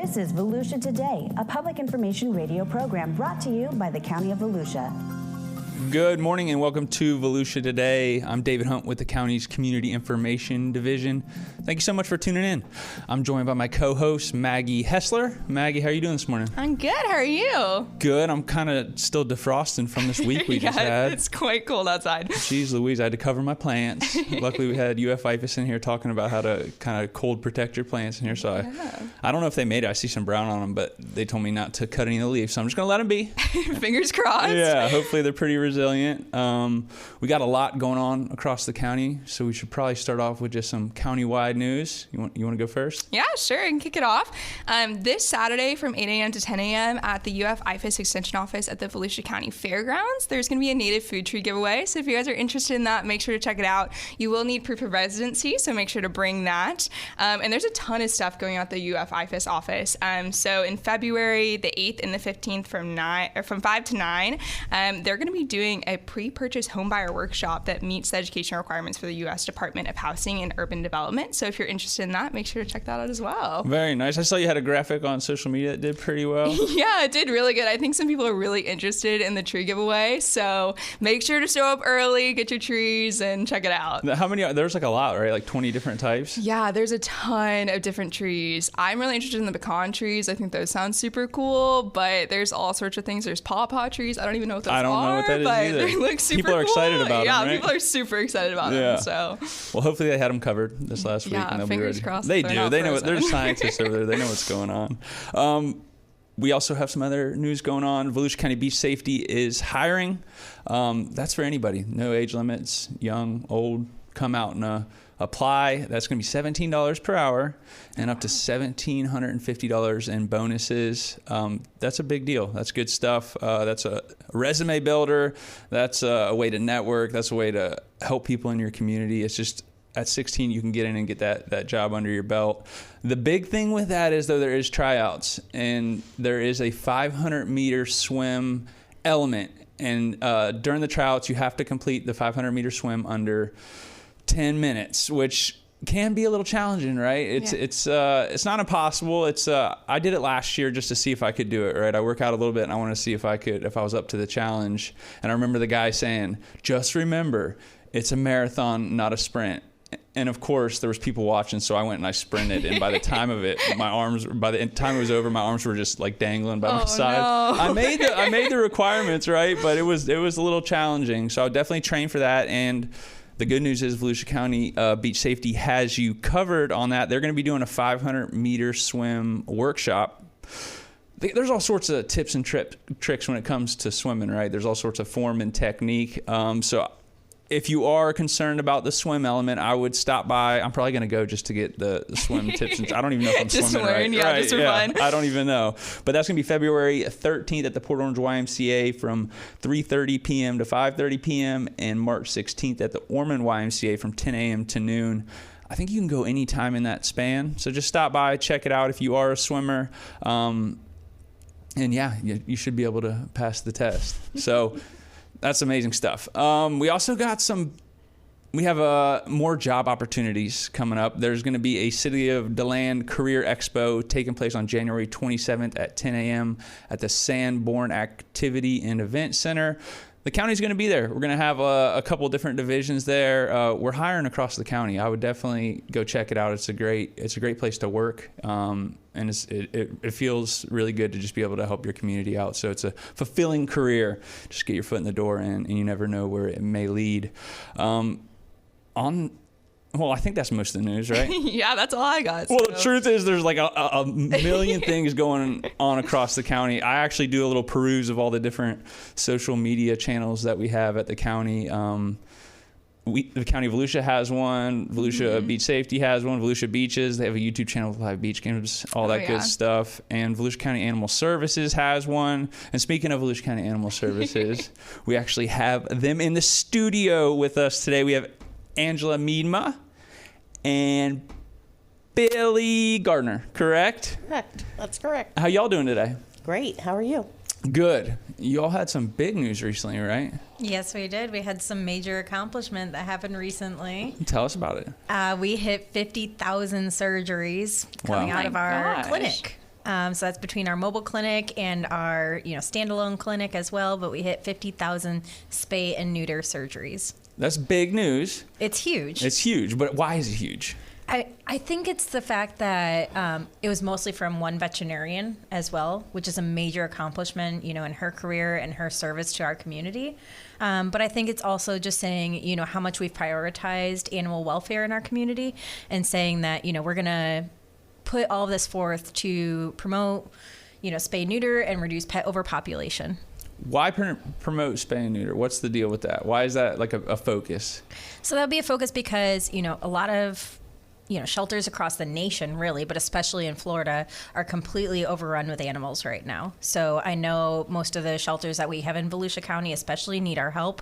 This is Volusia Today, a public information radio program brought to you by the County of Volusia. Good morning and welcome to Volusia Today. I'm David Hunt with the county's Community Information Division. Thank you so much for tuning in. I'm joined by my co-host, Maggie Hessler. Maggie, how are you doing this morning? I'm good. How are you? Good. I'm kind of still defrosting from this week we just had. It's quite cold outside. Jeez Louise, I had to cover my plants. Luckily, we had UF IFAS in here talking about how to kind of cold protect your plants in here. So I don't know if they made it. I see some brown on them, but they told me not to cut any of the leaves. So I'm just going to let them be. Fingers crossed. Yeah, hopefully they're pretty resilient. We got a lot going on across the county, so we should probably start off with just some county-wide news. You want to go first? Yeah, sure. I can kick it off. This Saturday from 8 a.m. to 10 a.m. at the UF IFAS Extension Office at the Volusia County Fairgrounds, there's going to be a native food tree giveaway. So if you guys are interested in that, make sure to check it out. You will need proof of residency, so make sure to bring that. And there's a ton of stuff going on at the UF IFAS office. So in February, the 8th and the 15th from 5 to 9, they're going to be doing a pre-purchase homebuyer workshop that meets the education requirements for the U.S. Department of Housing and Urban Development. So if you're interested in that, make sure to check that out as well. Very nice. I saw you had a graphic on social media that did pretty well. Yeah, it did really good. I think some people are really interested in the tree giveaway. So make sure to show up early, get your trees, and check it out. How many? There's like a lot, right? Like 20 different types? Yeah, there's a ton of different trees. I'm really interested in the pecan trees. I think those sound super cool, but there's all sorts of things. There's pawpaw trees. I don't even know what those are. I don't know what that is either. They look super people are cool. Excited about them, right? Yeah, people are super excited about them. So, well, hopefully they had them covered this last week, and they'll be ready. Crossed. They do. They know what. They're scientists over there. They know what's going on. We also have some other news going on. Volusia County Beach Safety is hiring. That's for anybody. No age limits. Young, old. Come out and apply. That's going to be $17 per hour and up to $1,750 in bonuses. That's a big deal. That's good stuff. That's a resume builder. That's a way to network. That's a way to help people in your community. It's just at 16, you can get in and get that job under your belt. The big thing with that is, though, there is tryouts, and there is a 500-meter swim element. And during the tryouts, you have to complete the 500-meter swim under 10 minutes, which can be a little challenging, right? It's not impossible. I did it last year just to see if I could do it, right? I work out a little bit and I want to see if I was up to the challenge. And I remember the guy saying, just remember, it's a marathon, not a sprint. And of course, there was people watching, so I went and I sprinted. And by the time of it, by the time it was over, my arms were just like dangling by my side. No. I made the requirements, right? But it was a little challenging. So I would definitely train for that. And the good news is Volusia County Beach Safety has you covered on that. They're going to be doing a 500-meter swim workshop. There's all sorts of tips and tricks when it comes to swimming, right? There's all sorts of form and technique. So if you are concerned about the swim element, I would stop by. I'm probably going to go just to get the swim tips. I don't even know if I'm just swimming right. Yeah, just for fun. I don't even know. But that's going to be February 13th at the Port Orange YMCA from 3:30 p.m. to 5:30 p.m. and March 16th at the Ormond YMCA from 10 a.m. to noon. I think you can go anytime in that span. So just stop by, check it out if you are a swimmer. And yeah, you should be able to pass the test. So that's amazing stuff. We also got we have more job opportunities coming up. There's going to be a City of DeLand Career Expo taking place on January 27th at 10 a.m. at the Sanborn Activity and Event Center. The county's going to be there. We're going to have a couple different divisions there. We're hiring across the county. I would definitely go check it out. It's a great place to work, and it feels really good to just be able to help your community out. So it's a fulfilling career. Just get your foot in the door, and you never know where it may lead. Well, I think that's most of the news, right? Yeah, that's all I got. Well, the truth is there's like a million things going on across the county. I actually do a little peruse of all the different social media channels that we have at the county. The County of Volusia has one. Volusia Beach Safety has one. Volusia Beaches, they have a YouTube channel with live beach games, all that good stuff. And Volusia County Animal Services has one. And speaking of Volusia County Animal Services, we actually have them in the studio with us today. We have Angela Miedema and Bille Garner, correct? Correct. That's correct. How y'all doing today? Great. How are you? Good. Y'all had some big news recently, right? Yes, we did. We had some major accomplishment that happened recently. Tell us about it. We hit 50,000 surgeries coming out of our clinic. So that's between our mobile clinic and our, standalone clinic as well. But we hit 50,000 spay and neuter surgeries. That's big news. It's huge. It's huge, but why is it huge? I think it's the fact that it was mostly from one veterinarian as well, which is a major accomplishment, in her career and her service to our community. But I think it's also just saying, how much we've prioritized animal welfare in our community and saying that, we're going to put all of this forth to promote, spay neuter and reduce pet overpopulation. Why promote spay and neuter? What's the deal with that? Why is that like a focus? So that'll be a focus because, a lot of shelters across the nation, really, but especially in Florida, are completely overrun with animals right now. So I know most of the shelters that we have in Volusia County especially need our help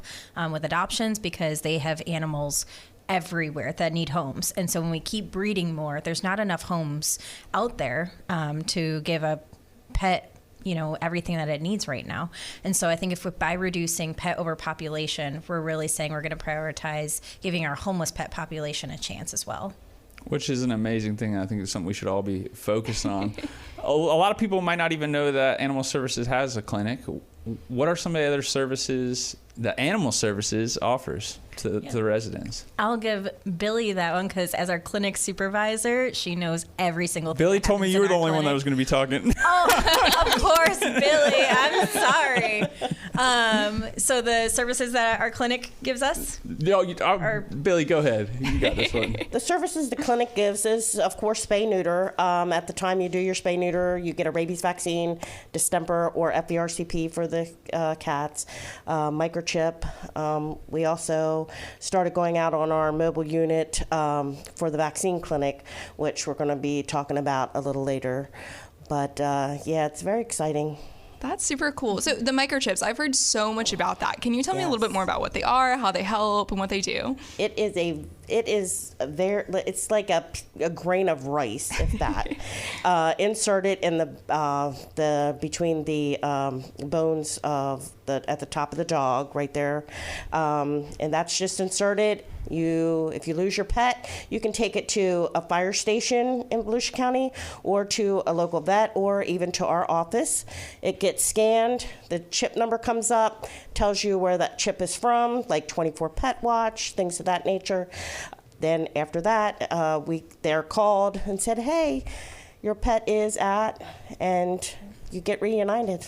with adoptions because they have animals everywhere that need homes. And so when we keep breeding more, there's not enough homes out there to give a pet everything that it needs right now. And so I think by reducing pet overpopulation, we're really saying we're going to prioritize giving our homeless pet population a chance as well. Which is an amazing thing. I think it's something we should all be focused on. A lot of people might not even know that Animal Services has a clinic. What are some of the other services that Animal Services offers to the residents? I'll give Billy that one because as our clinic supervisor, she knows every single thing. Billy told me you were the only one that was going to be talking. Oh, of course, Billy. I'm sorry. So the services that our clinic gives us? No, Billy, go ahead. You got this one. The services the clinic gives is, of course, spay neuter. At the time you do your spay neuter, you get a rabies vaccine, distemper, or FVRCP for the cats, microchip. We also started going out on our mobile unit for the vaccine clinic, which we're going to be talking about a little later. But it's very exciting. That's super cool. So the microchips, I've heard so much about that. Can you tell me a little bit more about what they are, how they help, and what they do? It's like a grain of rice, if that, inserted in the between the bones of at the top of the dog, right there, and that's just inserted. If you lose your pet, you can take it to a fire station in Volusia County, or to a local vet, or even to our office. It gets scanned. The chip number comes up, tells you where that chip is from, like 24 Pet Watch, things of that nature. Then after that, they're called and said, "Hey, your pet is at," and you get reunited.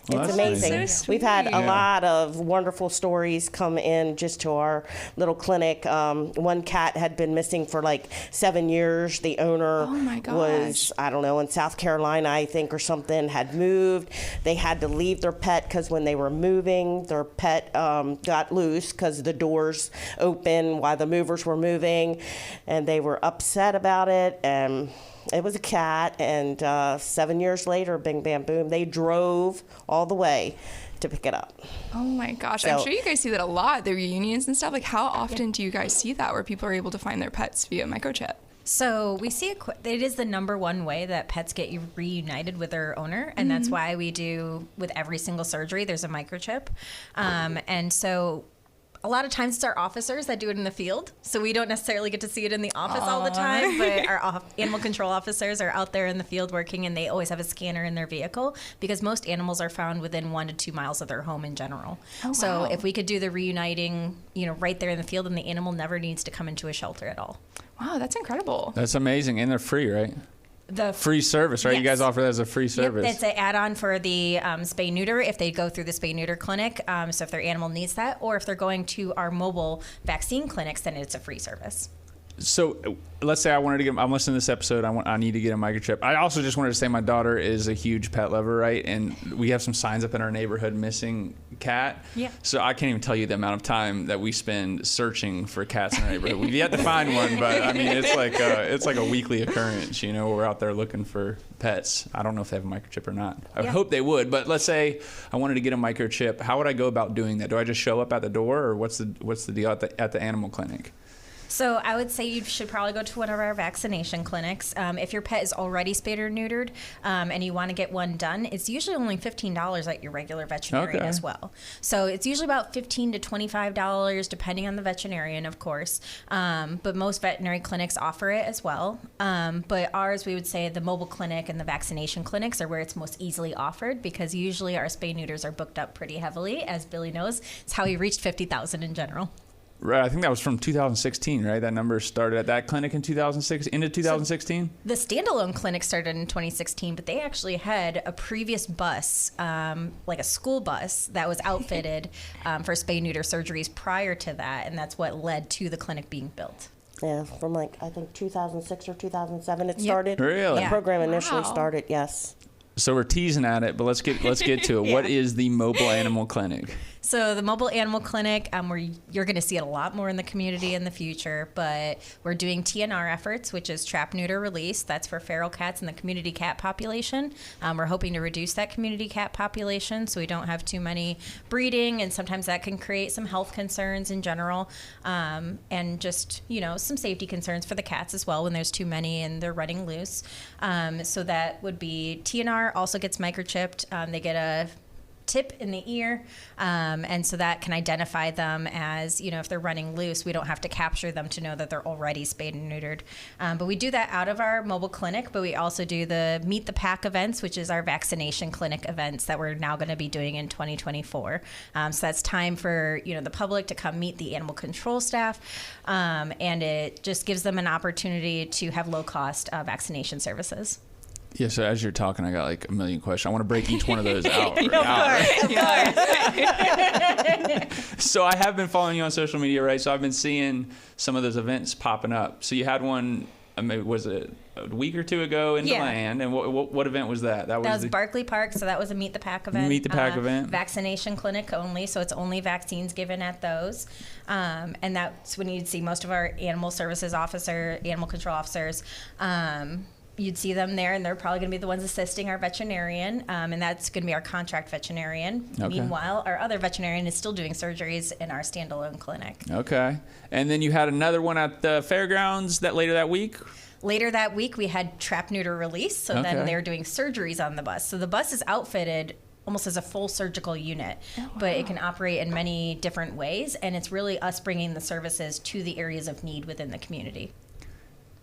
Well, it's amazing. Nice. So We've had a sweet. lot of wonderful stories come in just to our little clinic. One cat had been missing for like 7 years. The owner was, I don't know, in South Carolina, I think, or something, had moved. They had to leave their pet because when they were moving, their pet got loose because the doors open while the movers were moving, and they were upset about it. And it was a cat, and 7 years later, bing, bam, boom, they drove all the way to pick it up. Oh my gosh, I'm sure you guys see that a lot, the reunions and stuff. Like, how often do you guys see that where people are able to find their pets via microchip? So we see it is the number one way that pets get reunited with their owner, and that's why we do, with every single surgery, there's a microchip. And so a lot of times it's our officers that do it in the field, so we don't necessarily get to see it in the office all the time, but our animal control officers are out there in the field working, and they always have a scanner in their vehicle because most animals are found within 1 to 2 miles of their home in general. So if we could do the reuniting, right there in the field, then the animal never needs to come into a shelter at all. Wow, that's incredible. That's amazing, and they're free, right? The free service, right? Yes. You guys offer that as a free service. Yep, it's an add-on for the spay neuter if they go through the spay neuter clinic. So if their animal needs that, or if they're going to our mobile vaccine clinics, then it's a free service. So let's say I'm listening to this episode. I need to get a microchip. I also just wanted to say my daughter is a huge pet lover, right? And we have some signs up in our neighborhood missing cat. Yeah. So I can't even tell you the amount of time that we spend searching for cats in our neighborhood. We've yet to find one, but I mean it's like a weekly occurrence. We're out there looking for pets. I don't know if they have a microchip or not. I hope they would. But let's say I wanted to get a microchip. How would I go about doing that? Do I just show up at the door, or what's the deal at the animal clinic? So I would say you should probably go to one of our vaccination clinics. If your pet is already spayed or neutered and you want to get one done, it's usually only $15 at your regular veterinarian as well. So it's usually about $15 to $25, depending on the veterinarian, of course. But most veterinary clinics offer it as well. But ours, we would say the mobile clinic and the vaccination clinics are where it's most easily offered, because usually our spay neuters are booked up pretty heavily. As Billy knows, it's how he reached 50,000 in general. Right, I think that was from 2016, right? That number started at that clinic in 2006, into 2016? So the standalone clinic started in 2016, but they actually had a previous bus, like a school bus, that was outfitted for spay-neuter surgeries prior to that, and that's what led to the clinic being built. Yeah, from I think 2006 or 2007 it started. Really? The program initially started, yes. So we're teasing at it, but let's get to it. What is the mobile animal clinic? So the mobile animal clinic, you're going to see it a lot more in the community in the future, but we're doing TNR efforts, which is trap, neuter, release. That's for feral cats in the community cat population. We're hoping to reduce that community cat population so we don't have too many breeding, and sometimes that can create some health concerns in general, and just, some safety concerns for the cats as well when there's too many and they're running loose. So that would be TNR also gets microchipped. They get a tip in the ear, and so that can identify them as, if they're running loose, we don't have to capture them to know that they're already spayed and neutered. But we do that out of our mobile clinic, but we also do the Meet the Pack events, which is our vaccination clinic events that we're now going to be doing in 2024. So that's time for, the public to come meet the animal control staff, and it just gives them an opportunity to have low-cost vaccination services. Yeah, so as you're talking, I got like a million questions. I want to break each one of those out. Of course. So I have been following you on social media, right? So I've been seeing some of those events popping up. So you had one, was it a week or two ago in DeLand? And what event was that? That was Barkley Park, so that was a Meet the Pack event. Meet the Pack event. Vaccination clinic only, so it's only vaccines given at those. And that's when you'd see most of our animal services animal control officers. You'd see them there, and they're probably going to be the ones assisting our veterinarian, and that's going to be our contract veterinarian. Okay. Meanwhile, our other veterinarian is still doing surgeries in our standalone clinic. Okay. And then you had another one at the fairgrounds later that week? Later that week, we had trap, neuter, release, so then they're doing surgeries on the bus. So the bus is outfitted almost as a full surgical unit, but it can operate in many different ways, and it's really us bringing the services to the areas of need within the community.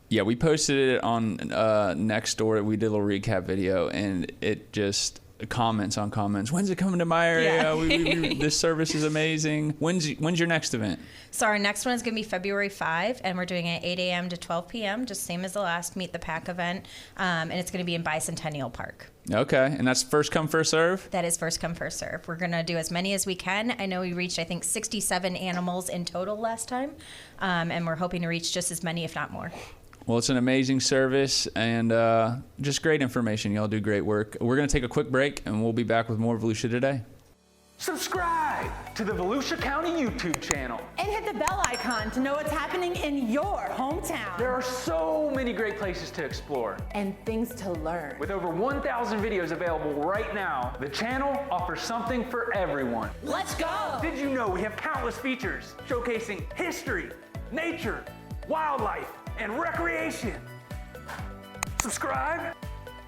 Yeah, we posted it on Nextdoor. We did a little recap video, and it just comments on comments. When's it coming to my area? Yeah. This service is amazing. When's your next event? So our next one is going to be February 5, and we're doing it 8 a.m. to 12 p.m., just same as the last Meet the Pack event, and it's going to be in Bicentennial Park. Okay, and that's first come, first serve? That is first come, first serve. We're going to do as many as we can. I know we reached, 67 animals in total last time, and we're hoping to reach just as many, if not more. Well, it's an amazing service and just great information. Y'all do great work. We're going to take a quick break, and we'll be back with more Volusia Today. Subscribe to the Volusia County YouTube channel. And hit the bell icon to know what's happening in your hometown. There are so many great places to explore. And things to learn. With over 1,000 videos available right now, the channel offers something for everyone. Let's go! Did you know we have countless features showcasing history, nature, wildlife, and recreation? Subscribe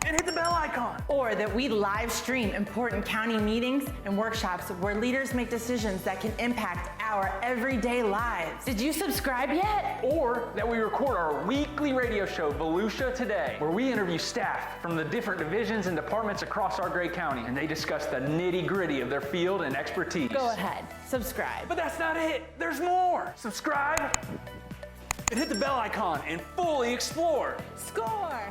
and hit the bell icon. Or that we live stream important county meetings and workshops where leaders make decisions that can impact our everyday lives. Did you subscribe yet? Or that we record our weekly radio show, Volusia Today, where we interview staff from the different divisions and departments across our great county, and they discuss the nitty-gritty of their field and expertise. Go ahead, subscribe. But that's not it. There's more. Subscribe and hit the bell icon and fully explore. Score!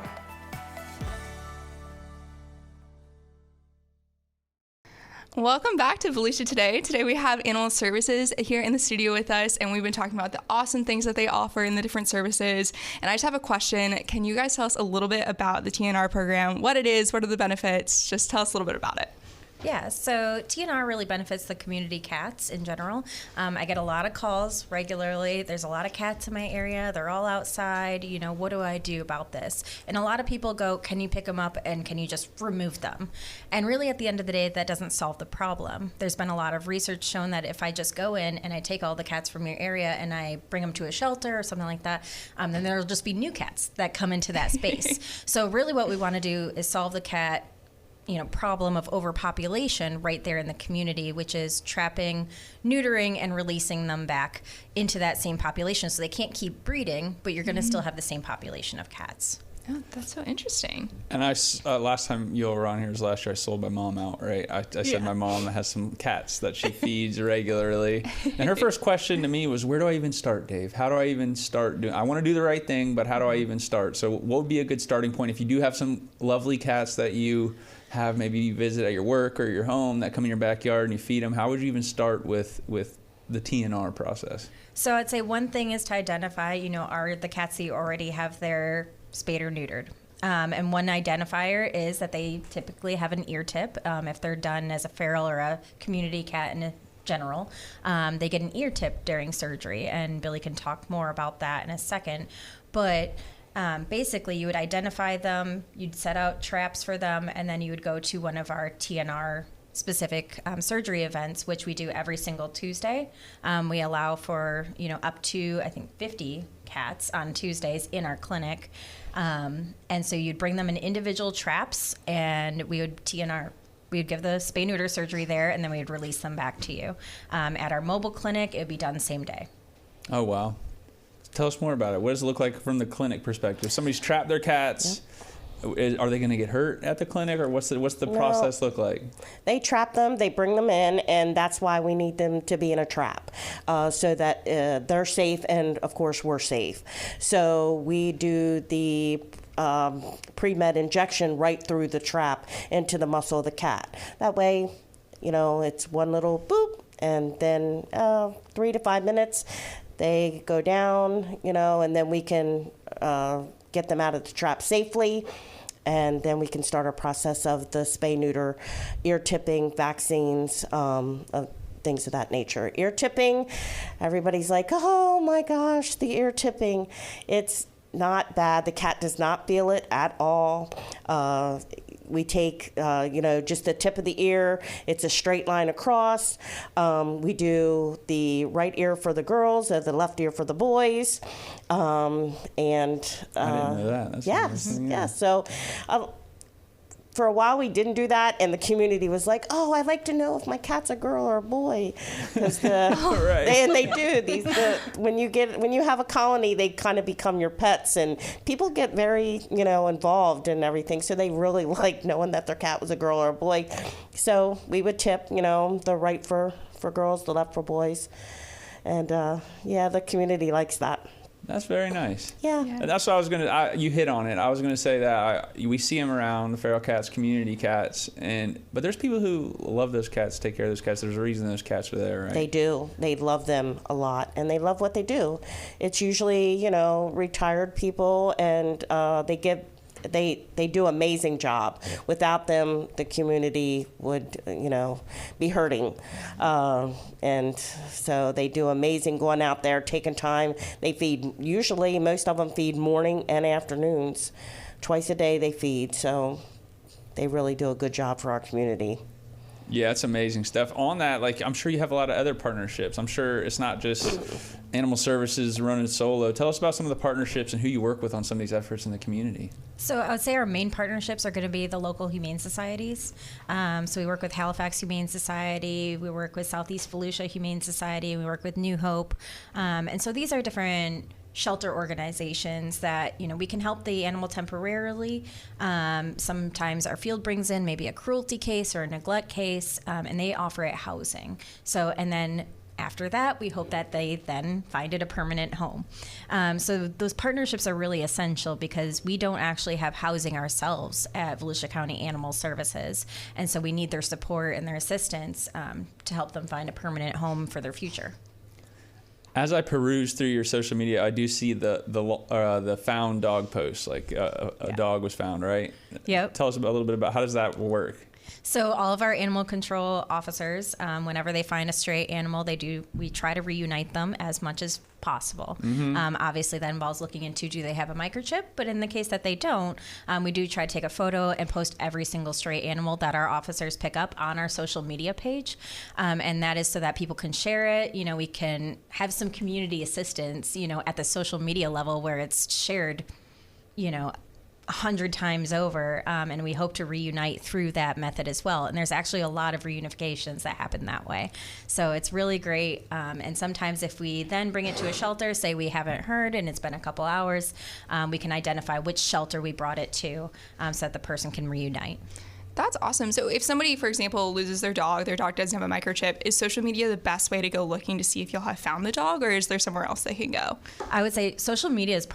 Welcome back to Volusia Today. Today we have Animal Services here in the studio with us, and we've been talking about the awesome things that they offer in the different services. And I just have a question. Can you guys tell us a little bit about the TNR program, what it is, what are the benefits? Just tell us a little bit about it. Yeah, so TNR really benefits the community cats in general. I get a lot of calls regularly. There's a lot of cats in my area. They're all outside. You know, what do I do about this? And a lot of people go, can you pick them up and can you just remove them? And really, at the end of the day, that doesn't solve the problem. There's been a lot of research shown that if I just go in and I take all the cats from your area and I bring them to a shelter or something like that, then there'll just be new cats that come into that space. So really what we want to do is solve the cat problem of overpopulation right there in the community, which is trapping, neutering, and releasing them back into that same population. So they can't keep breeding, but you're going to still have the same population of cats. Oh, that's so interesting. And I last time you were on here was last year. I sold my mom out, right? I said my mom has some cats that she feeds regularly, and her first question to me was, "Where do I even start, Dave? How do I even start doing? I want to do the right thing, but how do I even start?" So, what would be a good starting point if you do have some lovely cats that you have maybe you visit at your work or your home that come in your backyard and you feed them? How would you even start with the TNR process? So I'd say one thing is to identify, are the cats that you already have there spayed or neutered? And one identifier is that they typically have an ear tip. If they're done as a feral or a community cat in general, they get an ear tip during surgery, and Billy can talk more about that in a second. But basically, you would identify them, you'd set out traps for them, and then you would go to one of our TNR specific surgery events, which we do every single Tuesday. We allow for up to I think 50 cats on Tuesdays in our clinic, and so you'd bring them in individual traps, and we would TNR. We'd give the spay neuter surgery there, and then we'd release them back to you. At our mobile clinic, it would be done same day. Oh wow! Tell us more about it. What does it look like from the clinic perspective? Somebody's trapped their cats. Yep. Are they going to get hurt at the clinic, or what's the process look like? They trap them, they bring them in, and that's why we need them to be in a trap, so that they're safe, and of course we're safe. So we do the pre-med injection right through the trap into the muscle of the cat. That way, it's one little boop, and then 3 to 5 minutes, they go down, and then we can get them out of the trap safely, and then we can start our process of the spay, neuter, ear tipping, vaccines, things of that nature. Ear tipping, everybody's like, oh my gosh, the ear tipping. It's not bad. The cat does not feel it at all. We take, just the tip of the ear. It's a straight line across. We do the right ear for the girls and the left ear for the boys. I didn't know that. That's amazing. Yeah. So for a while we didn't do that, and the community was like, "Oh, I'd like to know if my cat's a girl or a boy," because they do when you have a colony, they kind of become your pets, and people get very involved in everything. So they really like knowing that their cat was a girl or a boy. So we would tip, the right for girls, the left for boys, and the community likes that. That's very nice. Yeah. And that's what I was going to, you hit on it. I was going to say that we see them around, the feral cats, community cats, but there's people who love those cats, take care of those cats. There's a reason those cats are there, right? They do. They love them a lot, and they love what they do. It's usually, retired people, and they do an amazing job. Without them, the community would, be hurting. And so they do amazing going out there, taking time. They feed, usually most of them feed morning and afternoons. Twice a day they feed. So they really do a good job for our community. Yeah, it's amazing stuff. On that, I'm sure you have a lot of other partnerships. I'm sure it's not just Animal Services running solo. Tell us about some of the partnerships and who you work with on some of these efforts in the community. So I would say our main partnerships are going to be the local humane societies. So we work with Halifax Humane Society, we work with Southeast Volusia Humane Society, we work with New Hope. And so these are different shelter organizations that we can help the animal temporarily. Sometimes our field brings in maybe a cruelty case or a neglect case, and they offer it housing. So and then after that, we hope that they then find it a permanent home. So those partnerships are really essential because we don't actually have housing ourselves at Volusia County Animal Services, and so we need their support and their assistance to help them find a permanent home for their future. As I peruse through your social media, I do see the found dog posts, a dog was found, right? Yep. Tell us a little bit about how does that work? So all of our animal control officers, whenever they find a stray animal, we try to reunite them as much as possible. Obviously, that involves looking into, do they have a microchip? But in the case that they don't, we do try to take a photo and post every single stray animal that our officers pick up on our social media page. And that is so that people can share it. We can have some community assistance, at the social media level where it's shared, 100 times over, and we hope to reunite through that method as well. And there's actually a lot of reunifications that happen that way. So it's really great. And sometimes if we then bring it to a shelter, say we haven't heard and it's been a couple hours, we can identify which shelter we brought it to so that the person can reunite. That's awesome. So if somebody, for example, loses their dog doesn't have a microchip, is social media the best way to go looking to see if you'll have found the dog, or is there somewhere else they can go? I would say social media is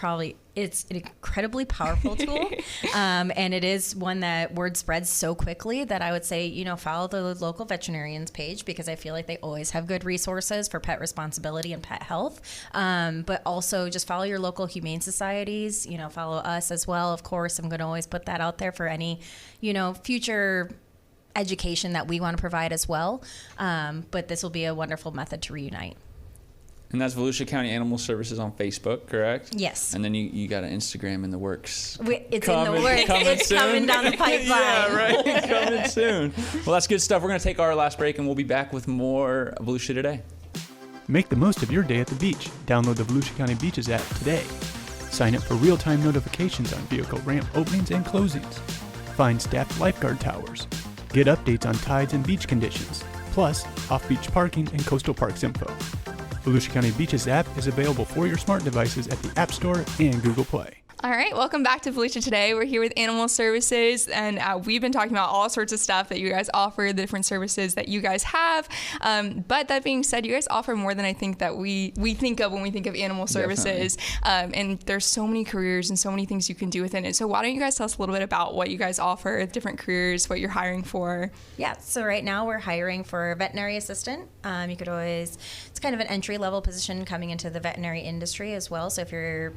it's an incredibly powerful tool. And it is one that word spreads so quickly that I would say, follow the local veterinarian's page, because I feel like they always have good resources for pet responsibility and pet health. But also just follow your local humane societies, follow us as well. Of course, I'm going to always put that out there for any, future education that we want to provide as well. But this will be a wonderful method to reunite. And that's Volusia County Animal Services on Facebook, correct? Yes. And then you got an Instagram in the works. It's in the works. It's coming down the pipeline. Yeah, right. Coming soon. Well, that's good stuff. We're going to take our last break, and we'll be back with more Volusia Today. Make the most of your day at the beach. Download the Volusia County Beaches app today. Sign up for real-time notifications on vehicle ramp openings and closings. Find staffed lifeguard towers. Get updates on tides and beach conditions. Plus, off-beach parking and coastal parks info. Volusia County Beaches app is available for your smart devices at the App Store and Google Play. All right, welcome back to Volusia Today. We're here with Animal Services, and we've been talking about all sorts of stuff that you guys offer, the different services that you guys have. But that being said, you guys offer more than I think that we think of when we think of animal services. And there's so many careers and so many things you can do within it. So why don't you guys tell us a little bit about what you guys offer, different careers, what you're hiring for? Yeah, so right now we're hiring for a veterinary assistant. It's kind of an entry-level position coming into the veterinary industry as well. So if you're,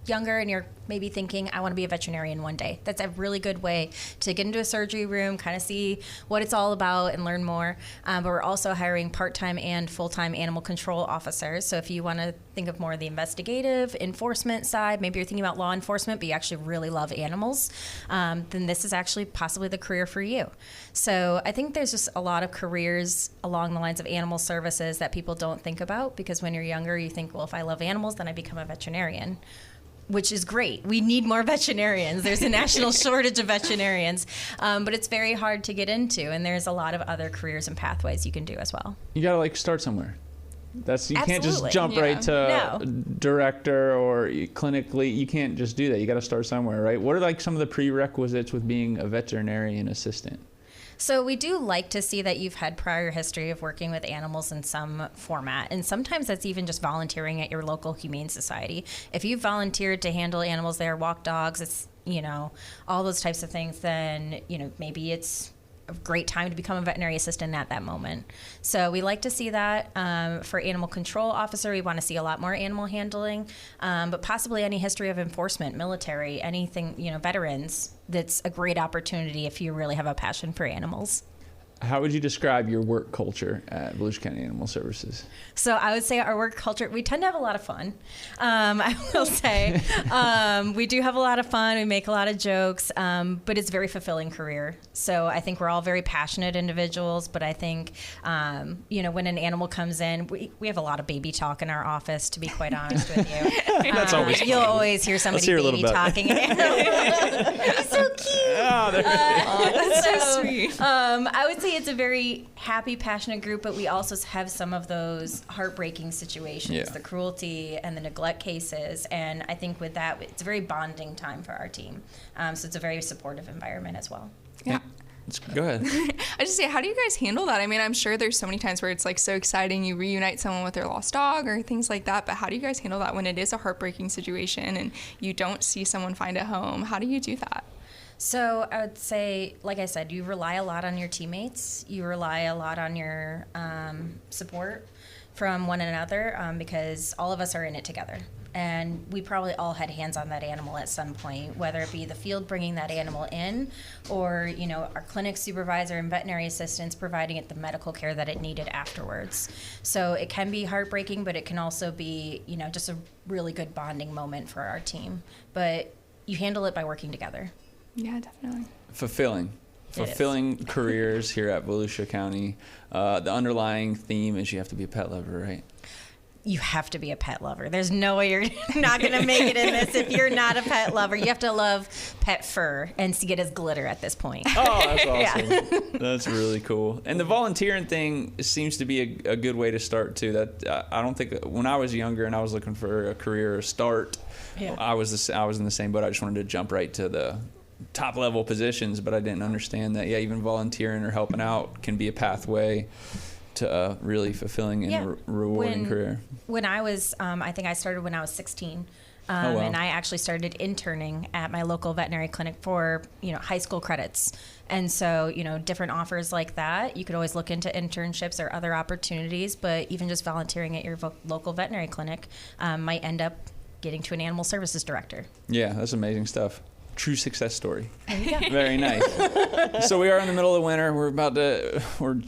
younger and you're maybe thinking, I want to be a veterinarian one day, that's a really good way to get into a surgery room, kind of see what it's all about and learn more. But we're also hiring part-time and full-time animal control officers. So if you want to think of more of the investigative enforcement side, maybe you're thinking about law enforcement, but you actually really love animals, then this is actually possibly the career for you. So I think there's just a lot of careers along the lines of animal services that people don't think about, because when you're younger, you think, well, if I love animals, then I become a veterinarian, which is great. We need more veterinarians. There's a national shortage of veterinarians, but it's very hard to get into, and there's a lot of other careers and pathways you can do as well. You got to start somewhere. You can't just jump right to director or clinically. You can't just do that. You got to start somewhere, right? What are some of the prerequisites with being a veterinarian assistant? So we do like to see that you've had prior history of working with animals in some format. And sometimes that's even just volunteering at your local humane society. If you've volunteered to handle animals there, walk dogs, it's, all those types of things, then, maybe it's a great time to become a veterinary assistant at that moment. So we like to see that. For animal control officer, we want to see a lot more animal handling, but possibly any history of enforcement, military, anything, veterans. That's a great opportunity if you really have a passion for animals. How would you describe your work culture at Volusia County Animal Services? So I would say our work culture, we tend to have a lot of fun. I will say we do have a lot of fun. We make a lot of jokes, but it's a very fulfilling career. So I think we're all very passionate individuals, but I think, when an animal comes in, we have a lot of baby talk in our office, to be quite honest with you. That's always fun. You'll always hear somebody baby talking. He's so cute. Oh, that's so sweet. I would say it's a very happy, passionate group, but we also have some of those heartbreaking situations, the cruelty and the neglect cases. And I think with that, it's a very bonding time for our team. So it's a very supportive environment as well. Yeah. Go ahead. I just say, how do you guys handle that? I mean, I'm sure there's so many times where it's so exciting, you reunite someone with their lost dog or things like that, but how do you guys handle that when it is a heartbreaking situation and you don't see someone find a home? How do you do that? So I would say, like I said, you rely a lot on your teammates. You rely a lot on your support from one another because all of us are in it together. And we probably all had hands on that animal at some point, whether it be the field bringing that animal in or, our clinic supervisor and veterinary assistants providing it the medical care that it needed afterwards. So it can be heartbreaking, but it can also be, just a really good bonding moment for our team. But you handle it by working together. Yeah, definitely. Fulfilling careers here at Volusia County. The underlying theme is you have to be a pet lover, right? You have to be a pet lover. There's no way you're not going to make it in this if you're not a pet lover. You have to love pet fur and see it as glitter at this point. Oh, that's awesome. Yeah. That's really cool. And the volunteering thing seems to be a good way to start, too. That I don't think when I was younger and I was looking for a career start, I was in the same boat. I just wanted to jump right to the top level positions, but I didn't understand that, even volunteering or helping out can be a pathway to a really fulfilling and rewarding career. When I was, I think I started when I was 16. Wow. And I actually started interning at my local veterinary clinic for, high school credits. And so, different offers like that, you could always look into internships or other opportunities, but even just volunteering at your local veterinary clinic might end up getting to an animal services director. Yeah, that's amazing stuff. True success story. There you go. Very nice. So we are in the middle of winter. We're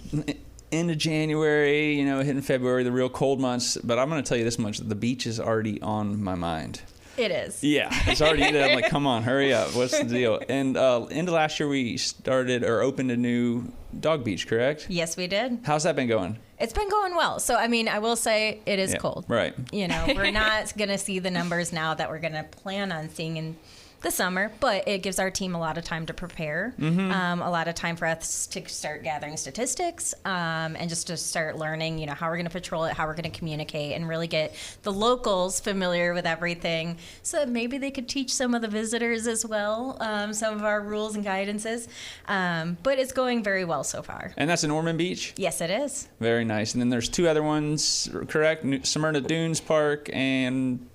into January, hitting February, the real cold months. But I'm going to tell you this much: the beach is already on my mind. It is. Yeah, it's already. I'm like, come on, hurry up. What's the deal? And into last year, we opened a new dog beach, correct? Yes, we did. How's that been going? It's been going well. So, I will say it is cold. Right. We're not going to see the numbers now that we're going to plan on seeing in the summer, but it gives our team a lot of time to prepare, a lot of time for us to start gathering statistics, and just to start learning, how we're going to patrol it, how we're going to communicate, and really get the locals familiar with everything, so that maybe they could teach some of the visitors as well, some of our rules and guidances. But it's going very well so far. And that's in Ormond Beach? Yes, it is. Very nice. And then there's two other ones, correct? Smyrna Dunes Park and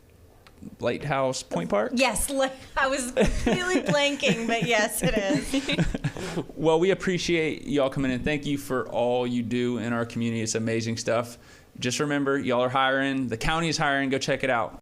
Lighthouse Point Park? Yes, I was completely blanking, but yes, it is. Well, we appreciate y'all coming in. Thank you for all you do in our community. It's amazing stuff. Just remember, y'all are hiring. The county is hiring. Go check it out.